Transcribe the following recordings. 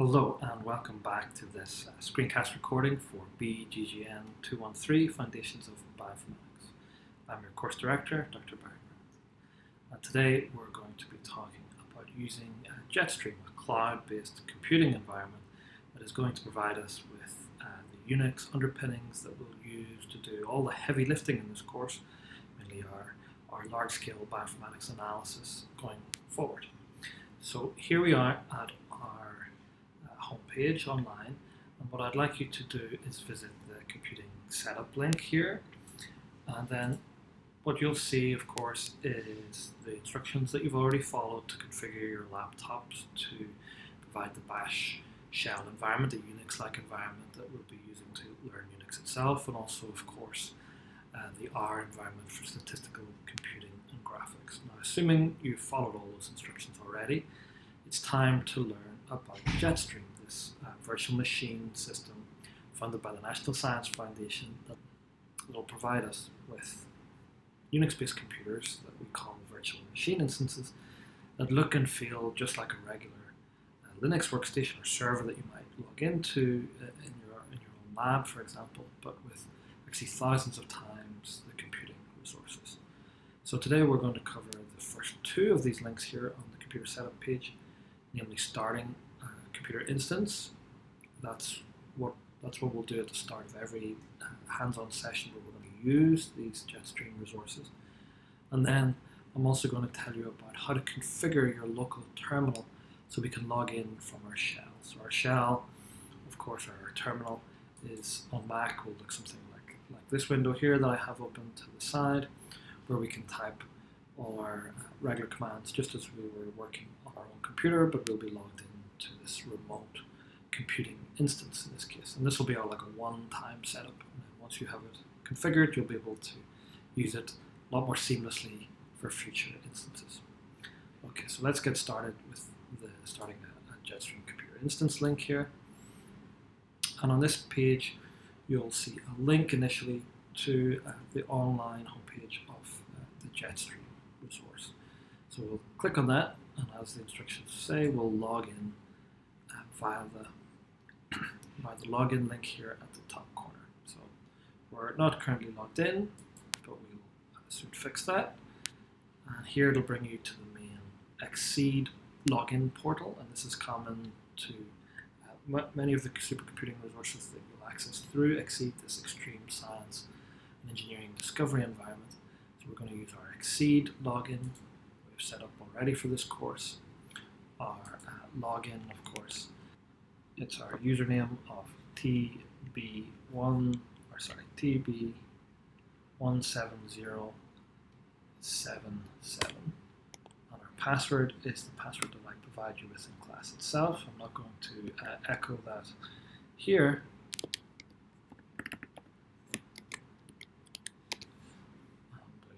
Hello and welcome back to this screencast recording for BGGN 213 Foundations of Bioinformatics. I'm your course director, Dr. Barry. And today we're going to be talking about using Jetstream, a cloud-based computing environment that is going to provide us with the Unix underpinnings that we'll use to do all the heavy lifting in this course, mainly our large-scale bioinformatics analysis going forward. So here we are at our homepage online, and what I'd like you to do is visit the computing setup link here, and then what you'll see, of course, is the instructions that you've already followed to configure your laptops to provide the bash shell environment, the Unix-like environment that we'll be using to learn Unix itself, and also, of course, the R environment for statistical computing and graphics. Now, assuming you've followed all those instructions already, it's time to learn about Jetstream, this virtual machine system funded by the National Science Foundation that will provide us with Unix-based computers that we call virtual machine instances that look and feel just like a regular Linux workstation or server that you might log into in your own lab, for example, but with actually thousands of times the computing resources. So today we're going to cover the first two of these links here on the computer setup page, namely starting a computer instance. That's what we'll do at the start of every hands-on session where we're going to use these Jetstream resources. And then I'm also going to tell you about how to configure your local terminal so we can log in from our shell. So our shell, of course, our terminal is on Mac, will look something like this window here that I have open to the side, where we can type all our regular commands just as we were working on our own computer, but we'll be logged into this remote computing instance in this case. And this will be like a one-time setup. And then once you have it configured, you'll be able to use it a lot more seamlessly for future instances. Okay, so let's get started with starting a Jetstream computer instance link here. And on this page, you'll see a link initially to the online homepage of the Jetstream resource. So we'll click on that, and as the instructions say, we'll log in via the login link here at the top corner. So we're not currently logged in, but we'll soon fix that. And here it'll bring you to the main Exceed login portal, and this is common to many of the supercomputing resources that you'll access through Exceed, this extreme science and engineering discovery environment. So we're going to use our Exceed login we've set up already for this course. Our login, of course, it's our username of TB17077. And our password is the password that I provide you with in class itself. I'm not going to echo that here.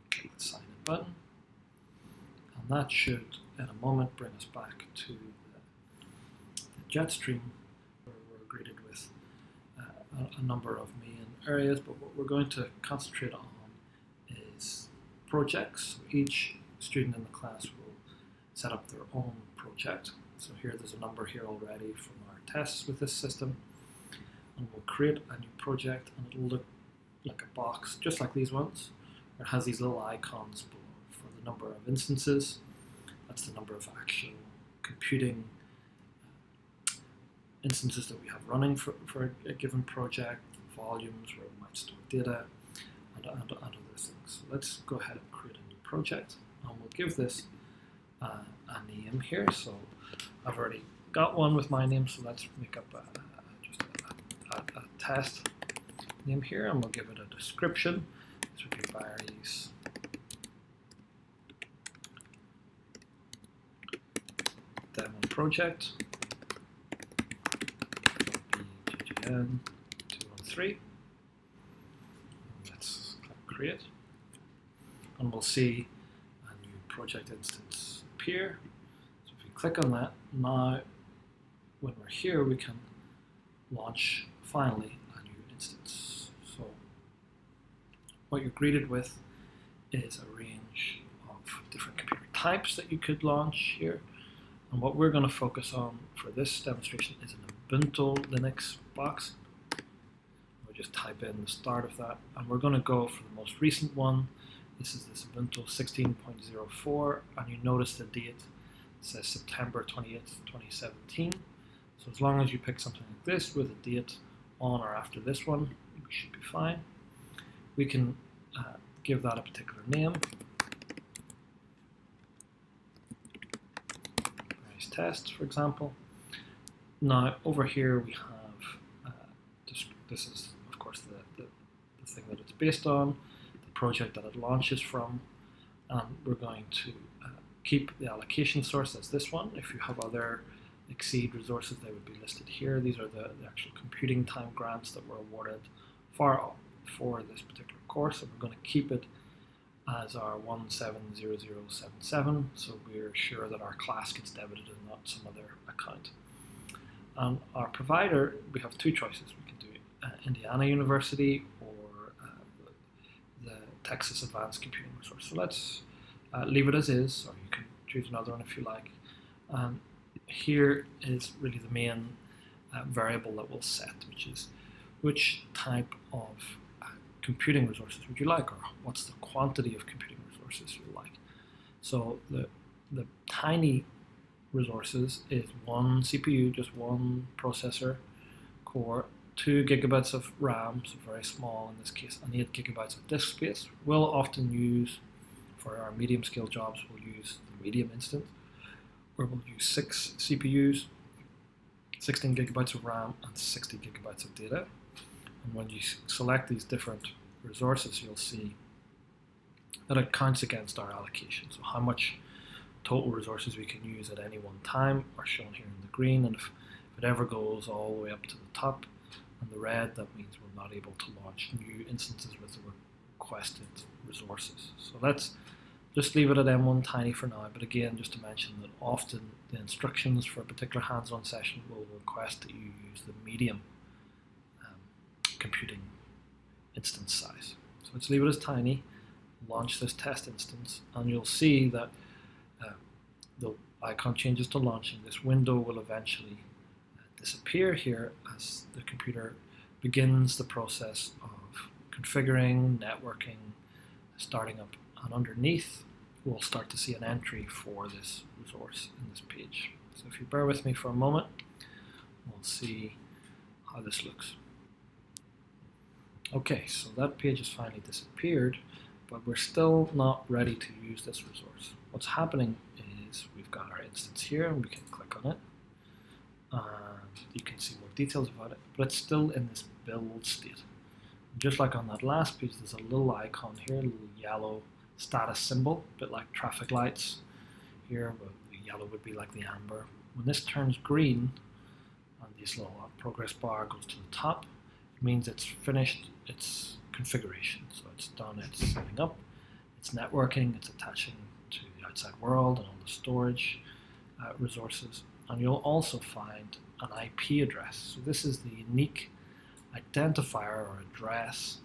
Click the sign in button, and that should in a moment bring us back to the Jetstream, where we're greeted with a number of main areas, but what we're going to concentrate on is projects. Each student in the class will set up their own project. So here there's a number here already from our tests with this system, and we'll create a new project, and it'll look like a box just like these ones. It has these little icons below for the number of instances. That's the number of actual computing instances that we have running for a given project, volumes where we might store data, and other things. So let's go ahead and create a new project, and we'll give this a name here. So I've already got one with my name, so let's make up just a test name here, and we'll give it a description. This would be Barry's demo project. BGGN 213. Let's click create, and we'll see a new project instance appear. So if we click on that, now when we're here, we can launch finally a new instance. So what you're greeted with is a range of different computer types that you could launch here. And what we're going to focus on for this demonstration is an Ubuntu Linux box. We'll just type in the start of that, and we're going to go for the most recent one. This is this Ubuntu 16.04, and you notice the date says September 28th, 2017. So as long as you pick something like this with a date on or after this one, we should be fine. We can give that a particular name. Price test, for example. Now over here we have, this is of course the thing that it's based on, the project that it launches from, and we're going to keep the allocation source as this one. If you have other exceed resources, they would be listed here. These are the actual computing time grants that were awarded for this particular course, and we're going to keep it as our 170077, so we're sure that our class gets debited and not some other account. And our provider, we have two choices. We can do Indiana University or the Texas Advanced Computing Resource. So let's leave it as is, or you can choose another one if you like. Here is really the main variable that we'll set, which is which type of computing resources would you like, or what's the quantity of computing resources you like. So the tiny resources is one CPU, just one processor core, 2 gigabytes of RAM, so very small in this case, and 8 gigabytes of disk space. We'll often use, for our medium scale jobs, we'll use the medium instance, where we'll use 6 CPUs, 16 gigabytes of RAM, and 60 gigabytes of data. And when you select these different resources, you'll see that it counts against our allocation. So how much total resources we can use at any one time are shown here in the green, and if it ever goes all the way up to the top in the red, that means we're not able to launch new instances with the requested resources. So let's just leave it at M1 tiny for now, but again, just to mention that often the instructions for a particular hands-on session will request that you use the medium computing instance size. So let's leave it as tiny, launch this test instance, and you'll see that the icon changes to launching. This window will eventually disappear here as the computer begins the process of configuring, networking, starting up, and underneath we'll start to see an entry for this resource in this page. So if you bear with me for a moment, we'll see how this looks. Okay, so that page has finally disappeared, but we're still not ready to use this resource. What's happening is we've got our instance here, and we can click on it, and you can see more details about it, but it's still in this build state. And just like on that last page, there's a little icon here, a little yellow status symbol, a bit like traffic lights here, but the yellow would be like the amber. When this turns green, and this little progress bar goes to the top, it means it's finished its configuration. So it's done its setting up, it's networking, it's attaching to the outside world and all the storage resources. And you'll also find an IP address. So this is the unique identifier or address,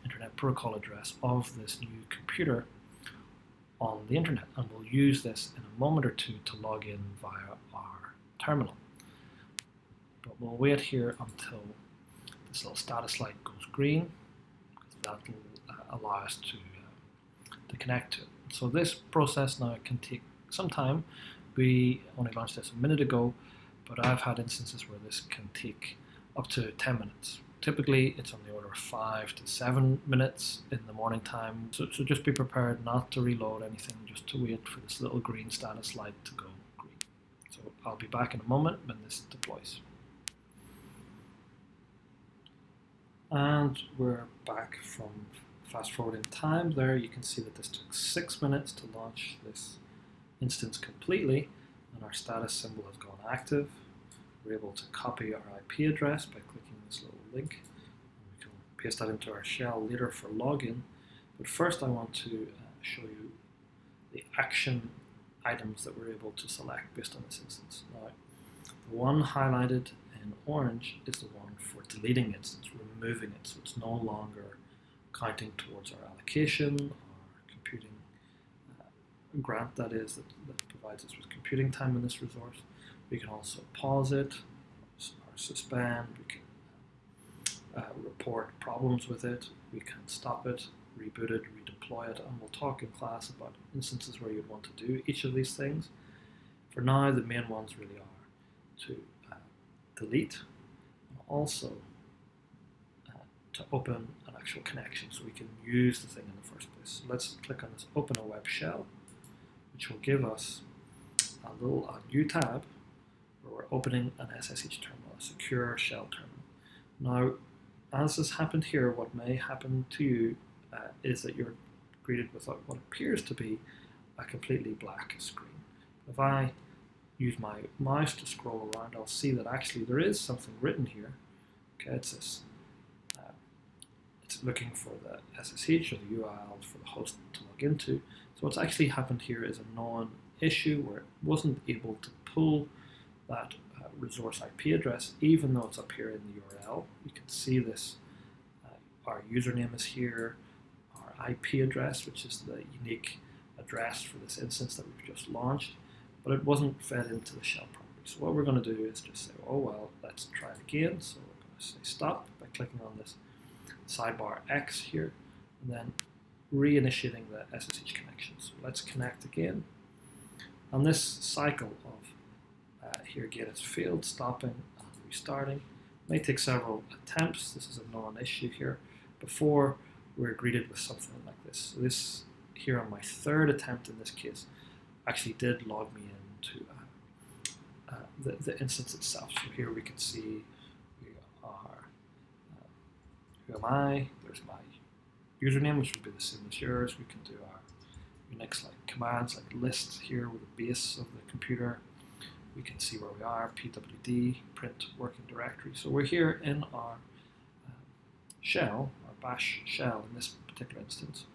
Internet Protocol address of this new computer on the internet. And we'll use this in a moment or two to log in via our terminal. But we'll wait here until this little status light goes green, because that will allow us to connect to it. So this process now can take some time. We only launched this a minute ago, but I've had instances where this can take up to 10 minutes. Typically, it's on the order of 5 to 7 minutes in the morning time. So just be prepared not to reload anything, just to wait for this little green status light to go green. So I'll be back in a moment when this deploys. And we're back from fast forwarding time. There you can see that this took 6 minutes to launch this instance completely, and our status symbol has gone active. We're able to copy our IP address by clicking this little link. We can paste that into our shell later for login, but first I want to show you the action items that we're able to select based on this instance. Now, the one highlighted in orange is the one for deleting instance, removing it, so it's no longer counting towards our allocation or computing grant that provides us with computing time in this resource. We can also pause it or suspend. We can report problems with it. We can stop it, reboot it, redeploy it, and we'll talk in class about instances where you'd want to do each of these things. For now, the main ones really are to delete, and also to open an actual connection so we can use the thing in the first place. So let's click on this Open a Web Shell, which will give us a new tab where we're opening an SSH terminal, a secure shell terminal. Now, as has happened here, what may happen to you is that you're greeted with what appears to be a completely black screen. If I use my mouse to scroll around, I'll see that actually there is something written here. Okay, it's this. It's looking for the SSH or the URL for the host to log into. So what's actually happened here is a non-issue where it wasn't able to pull that resource IP address, even though it's up here in the URL. You can see this. Our username is here, our IP address, which is the unique address for this instance that we've just launched, but it wasn't fed into the shell properly. So what we're going to do is just say, oh well, let's try it again. So we're going to say stop by clicking on this sidebar X here, and then reinitiating the SSH connection. So let's connect again. On this cycle of here again, it's failed, stopping and restarting. It may take several attempts. This is a non-issue here before we're greeted with something like this. So this here on my third attempt in this case actually did log me into the instance itself. So here we can see we are, who am I? There's my username, which would be the same as yours. We can do our Unix like commands like list here with the base of the computer. We can see where we are, pwd, print working directory. So we're here in our shell, our bash shell in this particular instance.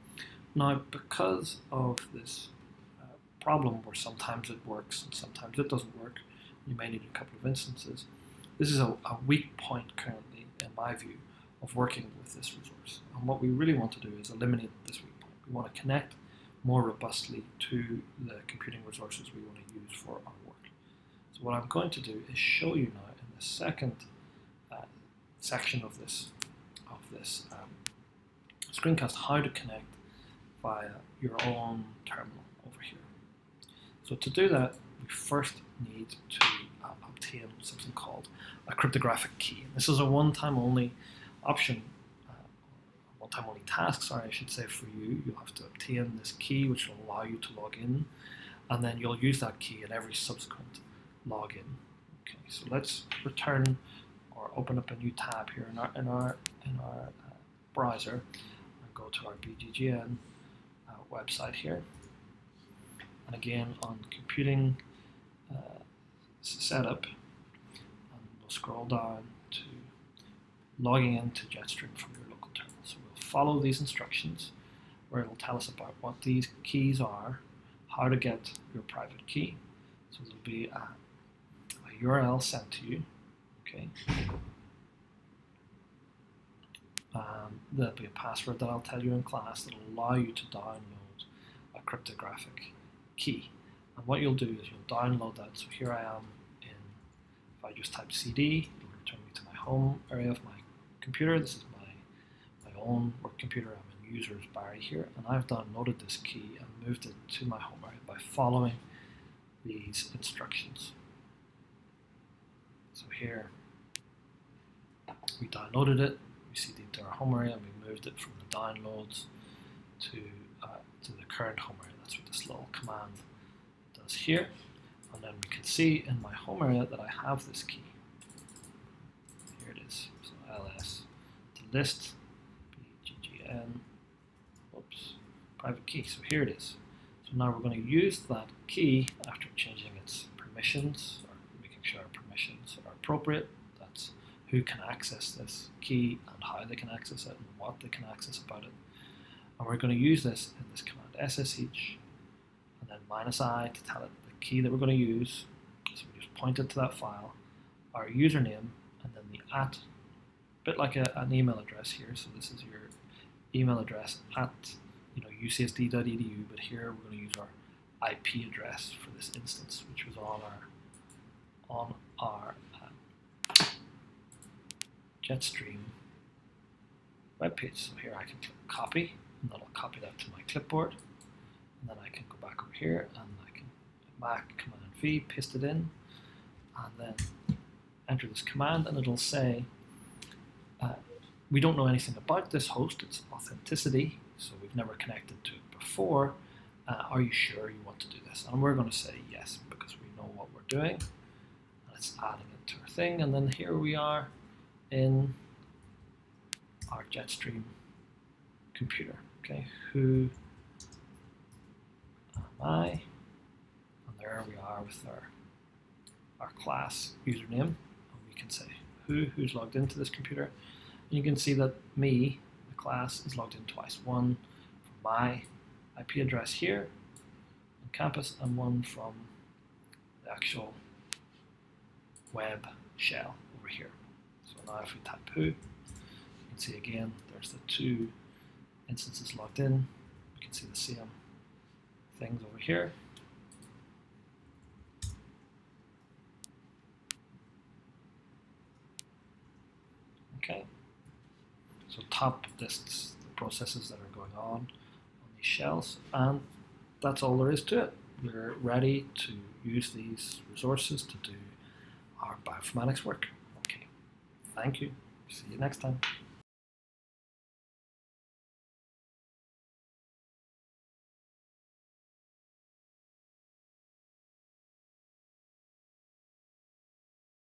Now, because of this problem where sometimes it works and sometimes it doesn't work, you may need a couple of instances, this is a weak point currently, in my view, of working with this resource. And what we really want to do is eliminate this weak point. We want to connect more robustly to the computing resources we want to use for our work. So what I'm going to do is show you now in the second section of this screencast how to connect via your own terminal over here. So to do that, we first need to obtain something called a cryptographic key. And this is a one-time only option, one-time only task, sorry, I should say, for you. You'll have to obtain this key, which will allow you to log in, and then you'll use that key in every subsequent login. Okay, so let's return or open up a new tab here in our browser and go to our BGGN website here. And again on computing setup, and we'll scroll down to logging into Jetstream from your local terminal. So we'll follow these instructions where it will tell us about what these keys are, how to get your private key. So there'll be a URL sent to you, okay? There'll be a password that I'll tell you in class that will allow you to download a cryptographic key. And what you'll do is you'll download that. So here I am if I just type CD, it'll return me to my home area of my computer. This is my own work computer. I'm in users Barry here, and I've downloaded this key and moved it to my home area by following these instructions. So here we downloaded it, we CD'd to our home area, and we moved it from the downloads to the current home area. That's what this little command does here. And then we can see in my home area that I have this key. Here it is. So ls to list bggn, private key. So here it is. So now we're going to use that key after changing its permissions, or making sure our permissions are appropriate. That's who can access this key and how they can access it and what they can access about it. And we're going to use this in this command ssh and then -i to tell it the key that we're going to use. So we just point it to that file, our username, and then the @ a bit like an email address here. So this is your email address at UCSD.edu, but here we're going to use our IP address for this instance, which was on our Jetstream webpage. So here I can click copy, and that'll copy that to my clipboard. And then I can go back over here, and I can Mac Command V, paste it in, and then enter this command, and it'll say, we don't know anything about this host, it's authenticity, so we've never connected to it before. Are you sure you want to do this? And we're going to say yes, because we know what we're doing. And it's adding it to our thing, and then here we are in our Jetstream computer. Okay, who am I? And there we are with our class username. And we can say who's logged into this computer. And you can see that me, the class, is logged in twice. One from my IP address here on campus, and one from the actual web shell over here. So now if we type who, you can see again there's the two instances logged in. We can see the same things over here. Okay, so top lists the processes that are going on these shells, and that's all there is to it. We're ready to use these resources to do our bioinformatics work. Okay, thank you. See you next time.